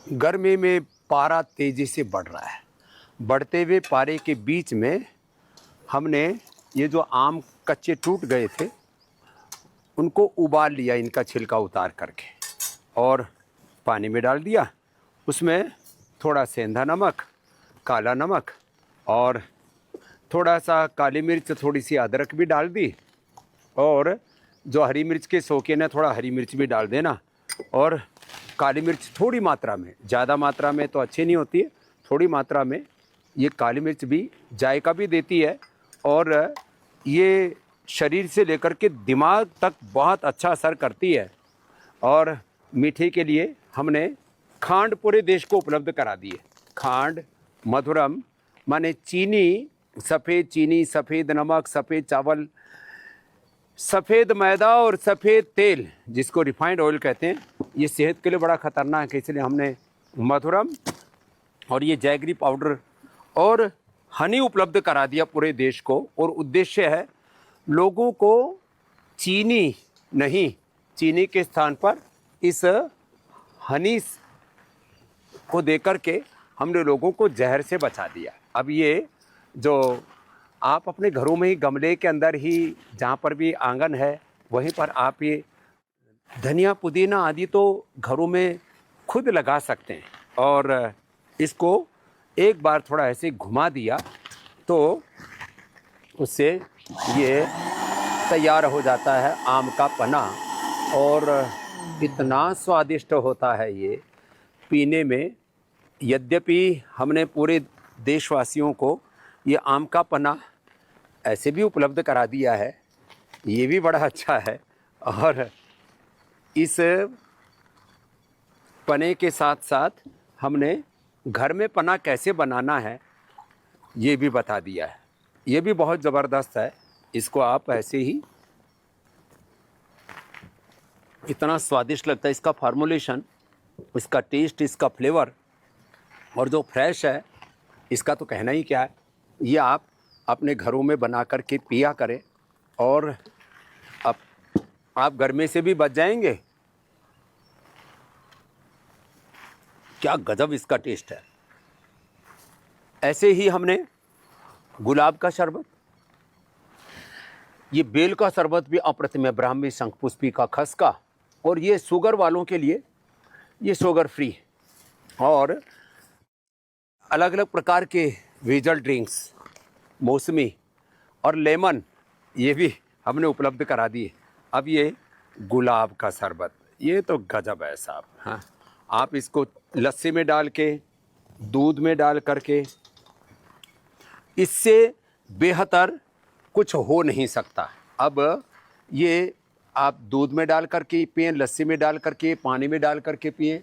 गर्मी में पारा तेज़ी से बढ़ रहा है। बढ़ते हुए पारे के बीच में हमने ये जो आम कच्चे टूट गए थे उनको उबाल लिया, इनका छिलका उतार करके, और पानी में डाल दिया। उसमें थोड़ा सेंधा नमक, काला नमक और थोड़ा सा काली मिर्च, थोड़ी सी अदरक भी डाल दी, और जो हरी मिर्च के शौकीन है थोड़ा हरी मिर्च भी डाल देना, और काली मिर्च थोड़ी मात्रा में, ज़्यादा मात्रा में तो अच्छी नहीं होती है, थोड़ी मात्रा में ये काली मिर्च भी जायका भी देती है, और ये शरीर से लेकर के दिमाग तक बहुत अच्छा असर करती है। और मीठे के लिए हमने खांड पूरे देश को उपलब्ध करा दी है। खांड, मधुरम माने चीनी, सफ़ेद चीनी, सफ़ेद नमक, सफ़ेद चावल, सफ़ेद मैदा और सफ़ेद तेल, जिसको रिफाइंड ऑयल कहते हैं, ये सेहत के लिए बड़ा ख़तरनाक है। इसलिए हमने मधुरम और ये जैगरी पाउडर और हनी उपलब्ध करा दिया पूरे देश को। और उद्देश्य है लोगों को चीनी नहीं, चीनी के स्थान पर इस हनी को देकर के हमने लोगों को जहर से बचा दिया। अब ये जो आप अपने घरों में ही गमले के अंदर ही, जहाँ पर भी आंगन है वहीं पर आप ये धनिया पुदीना आदि तो घरों में खुद लगा सकते हैं, और इसको एक बार थोड़ा ऐसे घुमा दिया तो उससे ये तैयार हो जाता है आम का पन्ना। और इतना स्वादिष्ट होता है ये पीने में। यद्यपि हमने पूरे देशवासियों को ये आम का पन्ना ऐसे भी उपलब्ध करा दिया है, ये भी बड़ा अच्छा है। और इस पन्ने के साथ साथ हमने घर में पन्ना कैसे बनाना है ये भी बता दिया है। ये भी बहुत ज़बरदस्त है। इसको आप ऐसे ही, इतना स्वादिष्ट लगता है इसका फार्मूलेशन, इसका टेस्ट, इसका फ्लेवर, और जो फ्रेश है इसका तो कहना ही क्या है। ये आप अपने घरों में बना कर के पिया करें और आप गर्मी से भी बच जाएंगे। क्या गजब इसका टेस्ट है। ऐसे ही हमने गुलाब का शरबत, ये बेल का शरबत भी अप्रतिम है, ब्राह्मी, शंखपुष्पी का, खस का, और ये शुगर वालों के लिए ये शुगर फ्री है। और अलग अलग प्रकार के वेजल ड्रिंक्स, मौसमी और लेमन, ये भी हमने उपलब्ध करा दिए। अब ये गुलाब का शरबत, ये तो गजब है साहब। हाँ, आप इसको लस्सी में डाल के, दूध में डाल करके, इससे बेहतर कुछ हो नहीं सकता। अब ये आप दूध में डाल करके पिएं, लस्सी में डाल करके, पानी में डाल करके पिएं,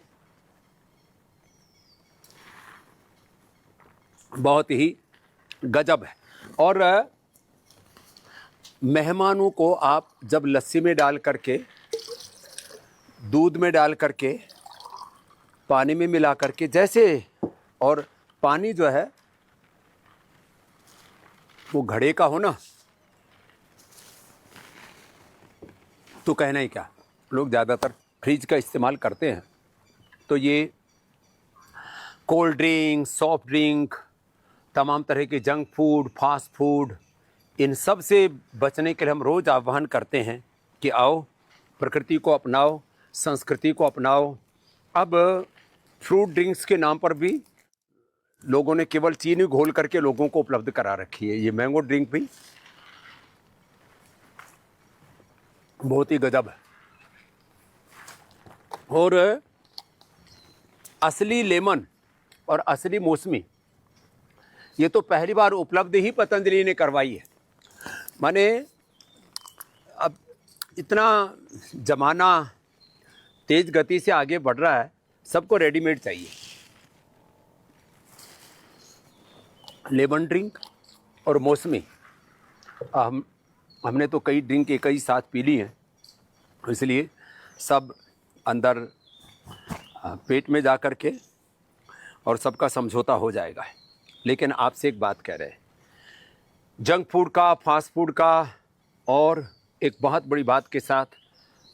बहुत ही गजब है। और मेहमानों को आप जब लस्सी में डाल करके, दूध में डाल करके, पानी में मिला करके, जैसे, और पानी जो है वो घड़े का हो ना, तो कहना ही क्या। लोग ज़्यादातर फ्रिज का इस्तेमाल करते हैं, तो ये कोल्ड ड्रिंक, सॉफ्ट ड्रिंक, तमाम तरह के जंक फूड, फास्ट फूड, इन सब से बचने के लिए हम रोज़ आह्वान करते हैं कि आओ प्रकृति को अपनाओ, संस्कृति को अपनाओ। अब फ्रूट ड्रिंक्स के नाम पर भी लोगों ने केवल चीनी घोल करके लोगों को उपलब्ध करा रखी है। ये मैंगो ड्रिंक भी बहुत ही गजब है। और असली लेमन और असली मौसमी, ये तो पहली बार उपलब्ध ही पतंजलि ने करवाई है। माने अब इतना ज़माना तेज़ गति से आगे बढ़ रहा है, सबको रेडीमेड चाहिए। लेमन ड्रिंक और मौसमी, हमने तो कई ड्रिंक एक ही साथ पी ली हैं, इसलिए सब अंदर पेट में जा कर के और सबका समझौता हो जाएगा। लेकिन आपसे एक बात कह रहे हैं, जंक फूड का, फास्ट फूड का, और एक बहुत बड़ी बात के साथ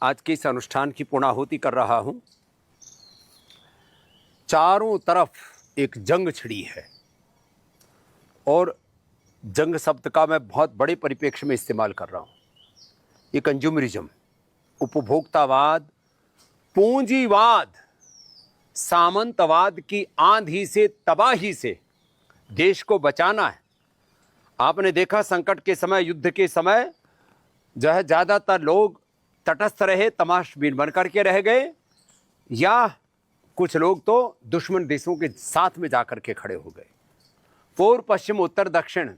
आज के इस अनुष्ठान की पूर्णाहुति कर रहा हूँ। चारों तरफ एक जंग छिड़ी है, और जंग शब्द का मैं बहुत बड़े परिप्रेक्ष्य में इस्तेमाल कर रहा हूँ। ये कंज्यूमरिज्म, उपभोक्तावाद, पूंजीवाद, सामंतवाद की आंधी से, तबाही से देश को बचाना है। आपने देखा संकट के समय, युद्ध के समय जो है ज़्यादातर लोग तटस्थ रहे, तमाशबीन बन करके रह गए, या कुछ लोग तो दुश्मन देशों के साथ में जाकर के खड़े हो गए। पूर्व, पश्चिम, उत्तर, दक्षिण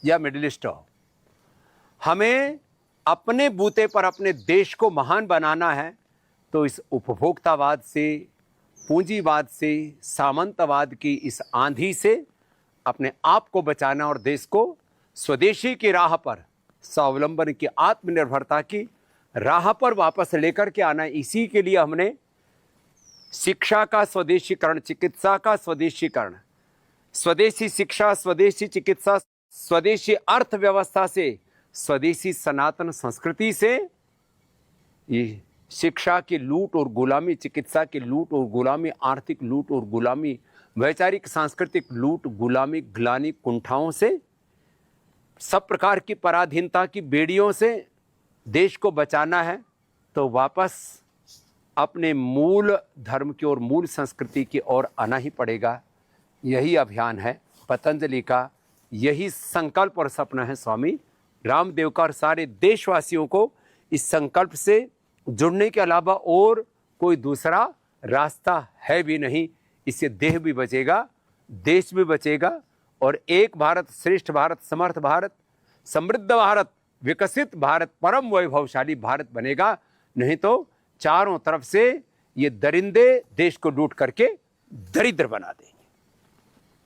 या मिडिल ईस्ट हो, हमें अपने बूते पर अपने देश को महान बनाना है तो इस उपभोक्तावाद से, पूंजीवाद से, सामंतवाद की इस आंधी से अपने आप को बचाना और देश को स्वदेशी की राह पर, स्वावलंबन की, आत्मनिर्भरता की राह पर वापस लेकर के आना। इसी के लिए हमने शिक्षा का स्वदेशीकरण, चिकित्सा का स्वदेशीकरण, स्वदेशी शिक्षा, स्वदेशी चिकित्सा, स्वदेशी अर्थव्यवस्था से, स्वदेशी सनातन संस्कृति से ये शिक्षा की लूट और गुलामी, चिकित्सा की लूट और गुलामी, आर्थिक लूट और गुलामी, वैचारिक सांस्कृतिक लूट, गुलामी, ग्लानि, कुंठाओं से, सब प्रकार की पराधीनता की बेड़ियों से देश को बचाना है तो वापस अपने मूल धर्म की और मूल संस्कृति की ओर आना ही पड़ेगा। यही अभियान है पतंजलि का, यही संकल्प और सपना है स्वामी रामदेव का, और सारे देशवासियों को इस संकल्प से जुड़ने के अलावा और कोई दूसरा रास्ता है भी नहीं। इससे देह भी बचेगा, देश भी बचेगा, और एक भारत श्रेष्ठ भारत, समर्थ भारत, समृद्ध भारत, विकसित भारत, परम वैभवशाली भारत बनेगा। नहीं तो चारों तरफ से ये दरिंदे देश को लूट करके दरिद्र बना दें।